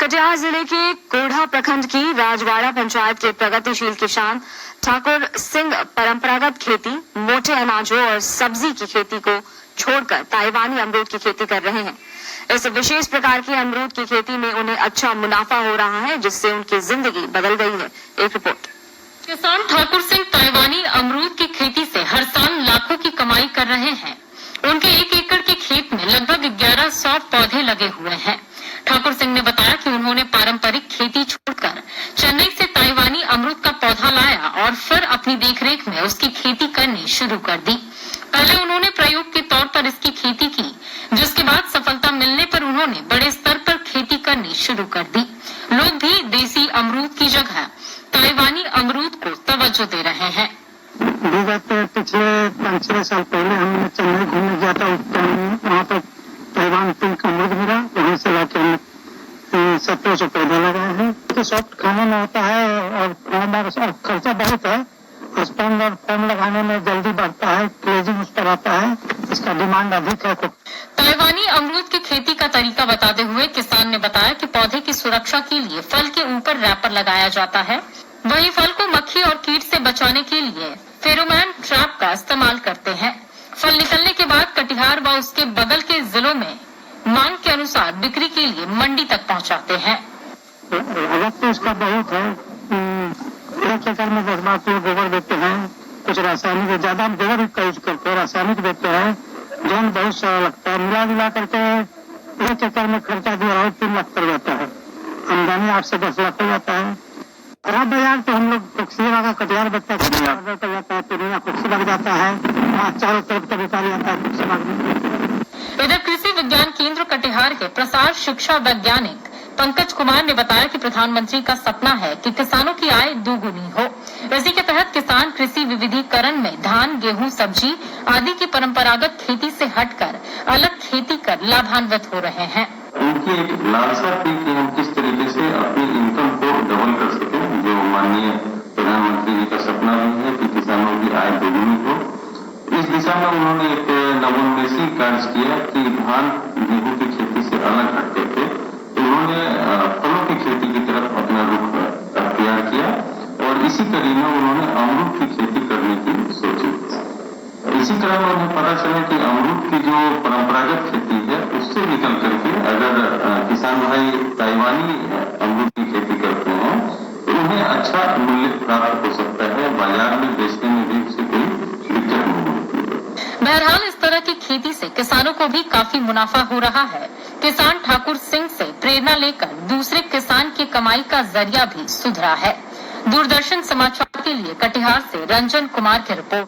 कटिहार जिले के कोढ़ा प्रखंड की राजवाड़ा पंचायत के प्रगतिशील किसान ठाकुर सिंह परंपरागत खेती, मोटे अनाजों और सब्जी की खेती को छोड़कर ताइवानी अमरूद की खेती कर रहे हैं। इस विशेष प्रकार की अमरूद की खेती में उन्हें अच्छा मुनाफा हो रहा है, जिससे उनकी जिंदगी बदल गई है। एक रिपोर्ट। किसान ठाकुर सिंह ताइवानी अमरूद की खेती से हर साल लाखों की कमाई कर रहे हैं। उनके 1 एकड़ के खेत में लगभग 1100 पौधे लगे हुए हैं। ठाकुर सिंह ने बताया कि उन्होंने पारंपरिक खेती छोड़कर चेन्नई से ताइवानी अमरूद का पौधा लाया और फिर अपनी देखरेख में उसकी खेती करनी शुरू कर दी। पहले उन्होंने प्रयोग के तौर पर इसकी खेती की, जिसके बाद सफलता मिलने पर उन्होंने बड़े स्तर पर खेती करनी शुरू कर दी। लोग भी देसी अमरूद की जगह ताइवानी अमरूद को तवज्जो दे रहे हैं। विगत पिछले 5-6 साल पहले हमने चेन्नई घूमने गया था। उस टाइम वहाँ पर ताइवान पिंक अमरूद मिला, वहीं से लाके हमने 1700 पौधा लगाए हैं। तो सॉफ्ट खाने में होता है और खर्चा बहुत है। स्पॉन्ज और फॉर्म लगाने में जल्दी बढ़ता है, क्लेजिंग उस पर आता है, इसका डिमांड अधिक है। ताइवानी अमरूद की खेती का तरीका बताते हुए किसान ने बताया कि पौधे की सुरक्षा के लिए फल के ऊपर रैपर लगाया जाता है। वहीं फल को मक्खी और कीट से बचाने के लिए फेरोमोन ट्रैप का इस्तेमाल करते हैं। फल निकलने के बाद कटिहार व उसके बगल के जिलों में मांग के अनुसार बिक्री के लिए मंडी तक पहुंचाते हैं। अलग तो इसका बहुत है। 1 एकड़ में 10 किलो गोबर देते हैं। कुछ रासायनिक, ज्यादा गोबर का यूज करते हैं, रासायनिक देते हैं, जो बहुत सारा लगता है। मिला करके 1 एकड़ में खर्चा जो है 3 लाख पड़ जाता है। आमदनी 8 से 10 लाख हो जाता है। खराब बाजार तो हम लोग खुक्सीवा का कटिहार बच्चा कर जाता है, पूर्णिया खुक्सी लग जाता है, वहाँ चारों तरफ का व्यापारी आता है खुक्सी लगने। इधर कृषि विज्ञान केंद्र कटिहार के प्रसार शिक्षा वैज्ञानिक पंकज कुमार ने बताया कि प्रधानमंत्री का सपना है कि किसानों की आय दोगुनी हो। इसी के तहत किसान कृषि विविधीकरण में धान, गेहूं, सब्जी आदि की परंपरागत खेती से हटकर अलग खेती कर लाभान्वित हो रहे हैं। उनकी एक लालसा थी कि हम किस तरीके से अपनी इनकम को डबल कर सके, जो माननीय प्रधानमंत्री जी का सपना भी है कि किसानों की आय दोगुनी हो। इस दिशा में उन्होंने एक नवोन्मेषी कार्य किया कि धान, गेहूं की खेती से अलग हट करके उन्होंने फलों की खेती की तरफ अपना रुख अख्तियार किया और इसी कड़ी में उन्होंने अमरूद की खेती करने की सोची। इसी तरह में उन्हें पता चला कि अमरूद की जो परंपरागत खेती है उससे निकल करके अगर किसान भाई ताइवानी अमरूद की खेती करते हैं तो उन्हें अच्छा मूल्य प्राप्त हो सकता है, बाजार में बेचने में भी उससे कोई दिक्कत नहीं होती है। बहरहाल इस तरह की खेती से किसानों को भी काफी मुनाफा हो रहा है। किसान ठाकुर सिंह से प्रेरणा लेकर दूसरे किसान की कमाई का जरिया भी सुधरा है। दूरदर्शन समाचार के लिए कटिहार से रंजन कुमार की रिपोर्ट।